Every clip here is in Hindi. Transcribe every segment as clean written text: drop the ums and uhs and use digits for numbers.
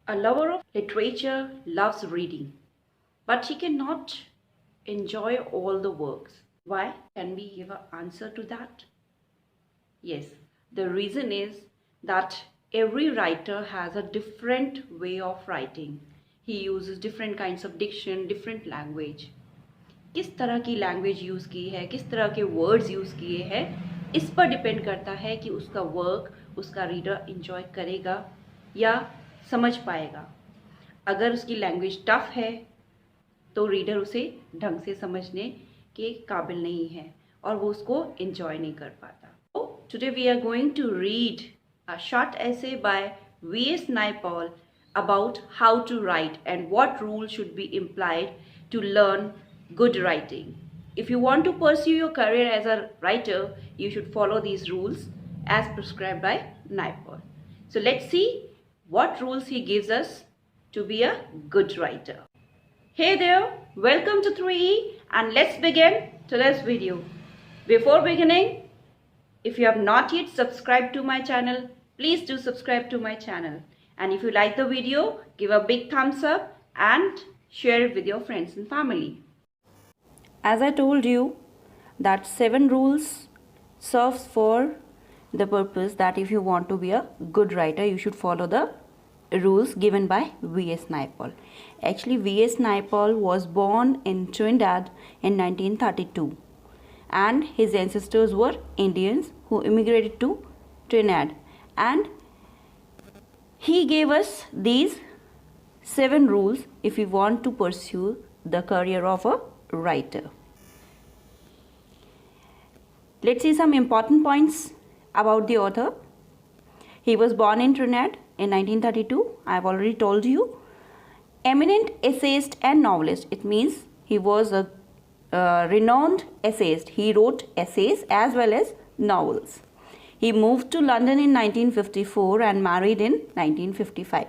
A lover of literature loves reading, but he cannot enjoy all the works. Why? Can we give an answer to that? Yes, the reason is that every writer has a different way of writing. He uses different kinds of diction, different language. किस तरह की लैंग्वेज यूज़ की है, किस तरह के वर्ड्स यूज़ किए हैं, इस पर डिपेंड करता है कि उसका वर्क उसका रीडर इंजॉय करेगा या समझ पाएगा। अगर उसकी लैंग्वेज टफ है तो रीडर उसे ढंग से समझने के काबिल नहीं है और वो उसको इंजॉय नहीं कर पाता। तो today we are going to read a short essay by V.S. Naipaul about how to write and what rules should be implied to learn good writing. If you want to pursue your career as a writer, you should follow these rules as prescribed by Naipaul. So let's see what rules he gives us to be a good writer. Hey there, welcome to 3E and let's begin today's video. Before beginning, if you have not yet subscribed to my channel, please do subscribe to my channel. And if you like the video, give a big thumbs up and share it with your friends and family. As I told you that 7 rules serves for the purpose that if you want to be a good writer, you should follow the rules given by V.S. Naipaul. Actually, V.S. Naipaul was born in Trinidad in 1932 and his ancestors were Indians who immigrated to Trinidad, and he gave us these 7 rules if you want to pursue the career of a writer. Let's see some important points about the author. He was born in Trinidad in 1932. I have already told you. Eminent essayist and novelist. It means he was a renowned essayist. He wrote essays as well as novels. He moved to London in 1954 and married in 1955.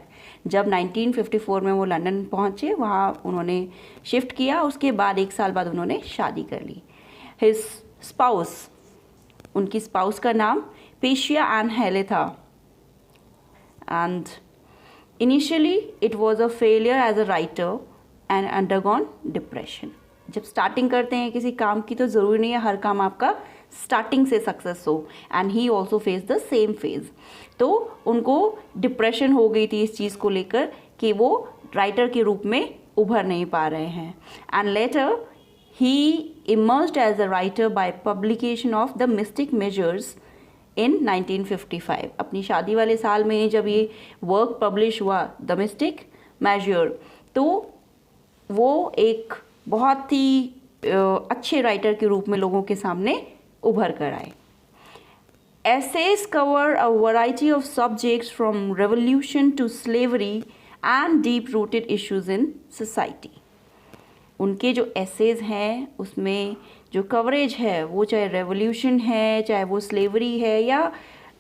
जब 1954 में वो लंदन पहुँचे, वहाँ उन्होंने शिफ्ट किया, उसके बाद 1 साल बाद उन्होंने शादी कर ली. His spouse, उनकी स्पाउस का नाम पेशिया एन हेले था. And initially it was a failure as a writer and undergone depression. जब स्टार्टिंग करते हैं किसी काम की तो ज़रूरी नहीं है हर काम आपका स्टार्टिंग से सक्सेस हो. And he also face the same phase. तो उनको डिप्रेशन हो गई थी इस चीज़ को लेकर कि वो राइटर के रूप में उभर नहीं पा रहे हैं. And later he emerged as a writer by publication of The Mystic Measures in 1955. अपनी शादी वाले साल में जब ये वर्क पब्लिश हुआ द मिस्टिक मेजर, तो वो एक बहुत ही अच्छे राइटर के रूप में लोगों के सामने उभर कर आए. Essays cover a variety of subjects from revolution to slavery and deep-rooted issues in society. उनके जो एसेज हैं उसमें जो कवरेज है वो चाहे रेवोल्यूशन है, चाहे वो स्लेवरी है, या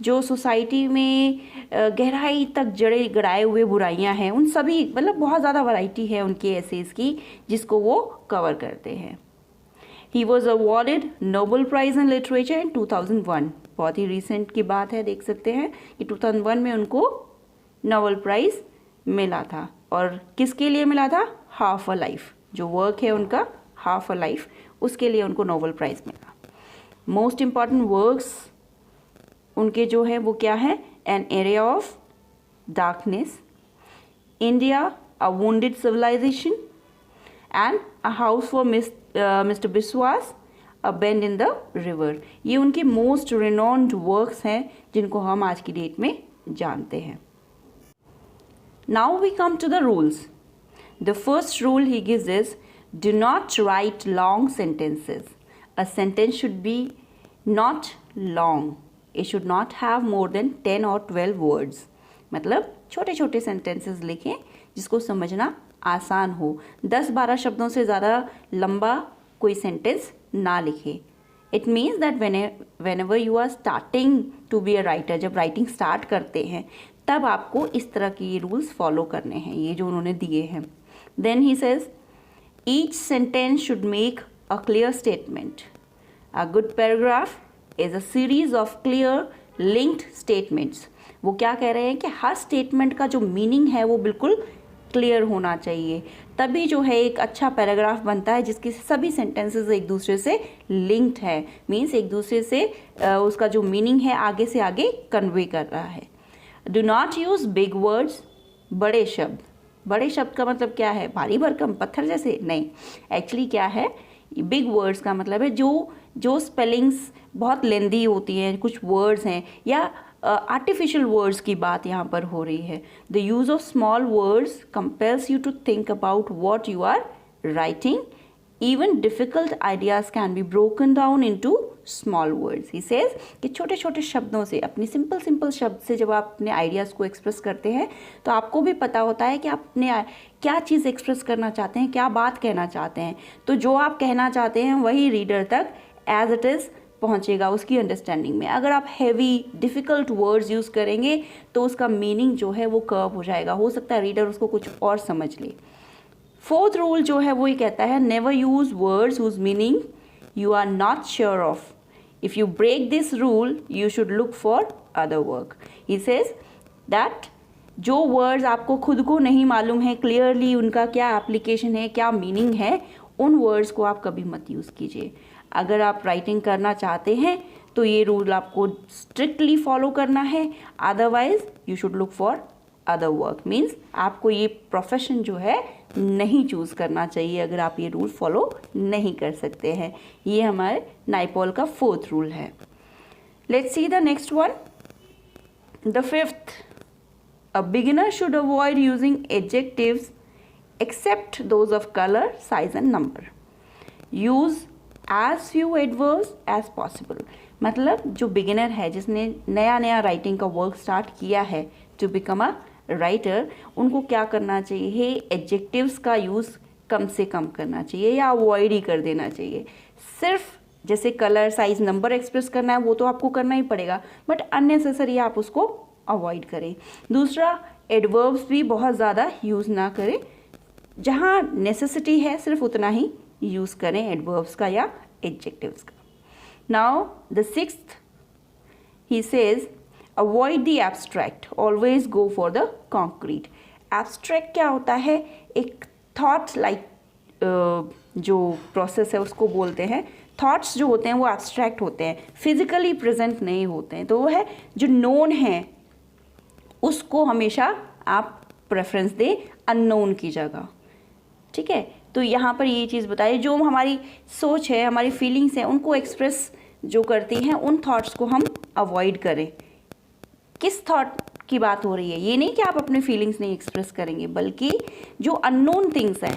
जो सोसाइटी में गहराई तक जड़े गड़ाए हुए बुराइयां हैं, उन सभी मतलब बहुत ज़्यादा वैरायटी है उनके एसेज की जिसको वो कवर करते हैं. He was awarded Nobel prize in literature in 2001. बहुत ही रिसेंट की बात है, देख सकते हैं कि 2001 में उनको नोबेल प्राइज़ मिला था. और किसके लिए मिला था? Half a life. जो वर्क है उनका हाफ अ लाइफ, उसके लिए उनको नोबेल प्राइज़ मिला. मोस्ट इम्पॉर्टेंट वर्क्स उनके जो है वो क्या है? An area of darkness, India, a wounded civilization and a house for mister Biswas, a bend in the river. ये उनके मोस्ट रिनोन्ड वर्क्स हैं जिनको हम आज की डेट में जानते हैं. Now we come to the rules. The first rule he gives is, do not write long sentences. A sentence should be not long. It should not have more than 10 or 12 words. मतलब छोटे छोटे sentences लिखें जिसको समझना आसान हो. 10-12 शब्दों से ज़्यादा लंबा कोई sentence ना लिखें. It means that whenever you are starting to be a writer, जब writing start करते हैं तब आपको इस तरह के ये rules follow करने हैं, ये जो उन्होंने दिए हैं. Then he says, each sentence should make a clear statement. A good paragraph is a series of clear linked statements. वो क्या कह रहे हैं कि हर स्टेटमेंट का जो मीनिंग है वो बिल्कुल क्लियर होना चाहिए, तभी जो है एक अच्छा पैराग्राफ बनता है जिसकी सभी सेंटेंसेस एक दूसरे से लिंक्ड है, मीन्स एक दूसरे से उसका जो मीनिंग है आगे से आगे कन्वे कर रहा है। Do not use big words, बड़े शब्द। बड़े शब्द का मतलब क्या है? भारी भरकम पत्थर जैसे? नहीं, एक्चुअली क्या है, बिग वर्ड्स का मतलब है जो स्पेलिंग्स बहुत लेंदी होती हैं, कुछ वर्ड्स हैं या आर्टिफिशियल वर्ड्स की बात यहाँ पर हो रही है। The use of small words compels you to think about what you are writing. Even difficult ideas can be broken down into small words. He says कि छोटे छोटे शब्दों से, अपनी सिंपल शब्द से जब आप अपने आइडियाज़ को एक्सप्रेस करते हैं तो आपको भी पता होता है कि आप अपने क्या चीज़ एक्सप्रेस करना चाहते हैं, क्या बात कहना चाहते हैं। तो जो आप कहना चाहते हैं वही रीडर तक एज इट इज़ पहुंचेगा, उसकी अंडरस्टैंडिंग में। अगर आप हैवी डिफ़िकल्ट वर्ड्स यूज़ करेंगे तो उसका मीनिंग जो है वो कर्व हो जाएगा, हो सकता है रीडर उसको कुछ और समझ ले। फोर्थ रूल जो है वो ये कहता है, never use words whose meaning you are not sure of. If you break this rule you should look for other work. He says that जो वर्ड्स आपको खुद को नहीं मालूम है क्लियरली उनका क्या एप्लीकेशन है, क्या मीनिंग है, उन वर्ड्स को आप कभी मत यूज़ कीजिए। अगर आप राइटिंग करना चाहते हैं तो ये रूल आपको स्ट्रिक्टली फॉलो करना है, otherwise you should look for other work. Means आपको ये प्रोफेशन जो है नहीं चूज़ करना चाहिए अगर आप ये रूल फॉलो नहीं कर सकते हैं। ये हमारे नाइपॉल का फोर्थ रूल है। Let's see the next one, the fifth, a beginner should avoid using adjectives except those of colour, size and number. Use as few adverbs as possible। मतलब जो बिगिनर है, जिसने नया राइटिंग का वर्क स्टार्ट किया है टू बिकम अ राइटर, उनको क्या करना चाहिए, एडजेक्टिव्स का यूज़ कम से कम करना चाहिए या अवॉइड ही कर देना चाहिए। सिर्फ जैसे कलर, साइज, नंबर एक्सप्रेस करना है वो तो आपको करना ही पड़ेगा, बट अननेसेसरी आप उसको अवॉइड करें। दूसरा, एडवर्ब्स भी बहुत ज़्यादा यूज़ ना करें, जहाँ नेसेसिटी है सिर्फ उतना ही यूज़ करें एडवर्ब्स का या एडजेक्टिव्स का। Now the sixth, he says avoid the abstract, always go for the concrete. Abstract क्या होता है? एक थॉट्स लाइक जो प्रोसेस है उसको बोलते हैं। थॉट्स जो होते हैं वो एब्स्ट्रैक्ट होते हैं, फिजिकली प्रेजेंट नहीं होते हैं। तो वो है जो नोन है उसको हमेशा आप प्रेफरेंस दें अननोन की जगह, ठीक है। तो यहाँ पर ये चीज़ बताइए, जो हमारी सोच है, हमारी फीलिंग्स हैं, उनको एक्सप्रेस जो करती हैं उन थॉट्स को हम अवॉइड करें। किस थॉट की बात हो रही है? ये नहीं कि आप अपनी फीलिंग्स नहीं एक्सप्रेस करेंगे, बल्कि जो अननोन थिंग्स हैं,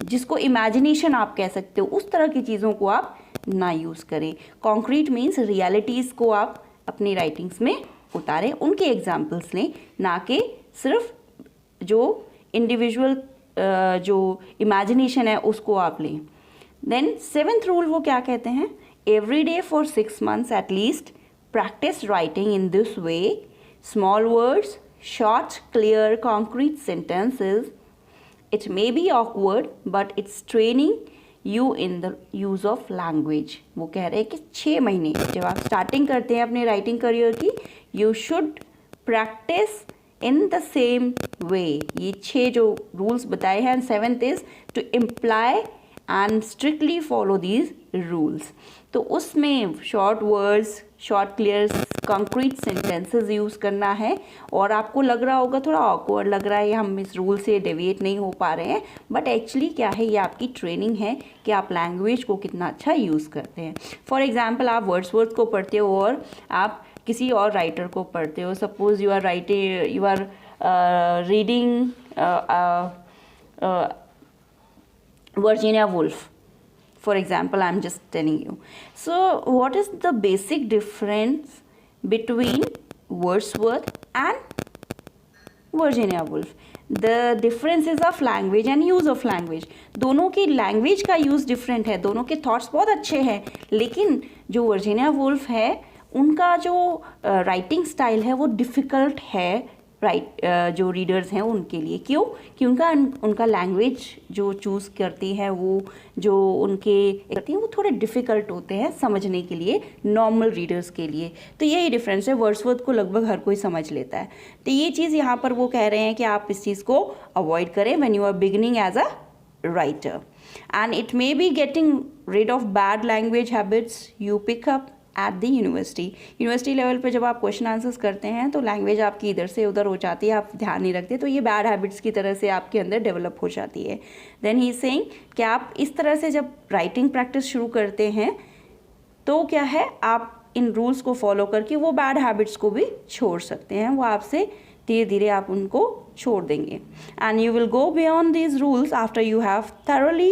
जिसको इमेजिनेशन आप कह सकते हो, उस तरह की चीज़ों को आप ना यूज़ करें। कॉन्क्रीट मीन्स रियलिटीज़ को आप अपनी राइटिंग्स में उतारें, उनके एग्जाम्पल्स लें, ना कि सिर्फ जो इंडिविजुअल जो इमेजिनेशन है उसको आप लें। देन सेवेंथ रूल वो क्या कहते हैं, every day for 6 months at least practice writing in this way, small words, short clear concrete sentences. It may be awkward but it's training you in the use of language. वो कह रहे हैं कि 6 महीने जब आप स्टार्टिंग करते हैं अपने राइटिंग करियर की, you should practice in the same way. ये 6 जो रूल्स बताए हैं, 7th is to employ and strictly follow these rules. तो उसमें short words, short clear concrete sentences use करना है। और आपको लग रहा होगा थोड़ा ऑकवर्ड लग रहा है, हम इस रूल से डेविएट नहीं हो पा रहे हैं, बट एक्चुअली क्या है, ये आपकी ट्रेनिंग है कि आप लैंग्वेज को कितना अच्छा यूज़ करते हैं। फॉर एग्जाम्पल, आप वर्ड्सवर्थ को पढ़ते हो और आप किसी और राइटर को पढ़ते हो। Suppose you are reading Virginia Woolf, for example, I'm just telling you. So what is the basic difference between Wordsworth and Virginia Woolf? The difference is of language and use of language. दोनों की लैंग्वेज का यूज़ डिफरेंट है, दोनों के थॉट्स बहुत अच्छे हैं, लेकिन जो वर्जीनिया वुल्फ है उनका जो राइटिंग स्टाइल है वो डिफ़िकल्ट है जो रीडर्स हैं उनके लिए। क्यों? कि उनका लैंग्वेज जो चूज़ करती है, वो जो उनके करती हैं वो थोड़े डिफ़िकल्ट होते हैं समझने के लिए नॉर्मल रीडर्स के लिए। तो यही डिफरेंस है, वर्ड्सवर्थ को लगभग हर कोई समझ लेता है। तो ये चीज़ यहाँ पर वो कह रहे हैं कि आप इस चीज़ को अवॉइड करें when you are beginning as a writer, and it may be getting rid of bad language habits you pick up at the university level पे जब आप क्वेश्चन आंसर्स करते हैं तो लैंग्वेज आपकी इधर से उधर हो जाती है, आप ध्यान नहीं रखते, तो ये बैड हैबिट्स की तरह से आपके अंदर डेवलप हो जाती है। देन ही इज सेइंग कि आप इस तरह से जब राइटिंग प्रैक्टिस शुरू करते हैं तो क्या है, आप इन रूल्स को फॉलो करके वो बैड हैबिट्स को भी छोड़ सकते हैं, वो आपसे धीरे धीरे आप उनको छोड़ देंगे। And you will go beyond these rules after you have thoroughly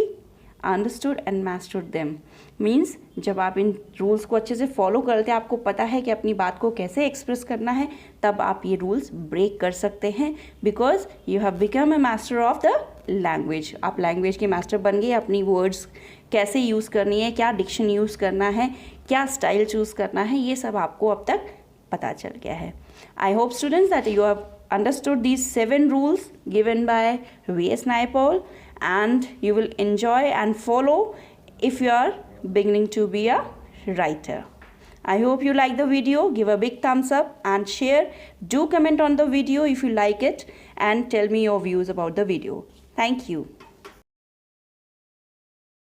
understood and mastered them. Means जब आप इन रूल्स को अच्छे से फॉलो करते हैं, आपको पता है कि अपनी बात को कैसे एक्सप्रेस करना है, तब आप ये रूल्स ब्रेक कर सकते हैं, because you have become a master of the language. आप लैंग्वेज के मास्टर बन गए, अपनी वर्ड्स कैसे यूज़ करनी है, क्या डिक्शन यूज़ करना है, क्या स्टाइल चूज़ करना है, ये सब आपको अब तक पता चल गया है। I hope students that you have understood these 7 rules given by V.S. Naipaul, and you will enjoy and follow if you are beginning to be a writer. I hope you like the video. Give a big thumbs up and share. Do comment on the video if you like it and tell me your views about the video. Thank you.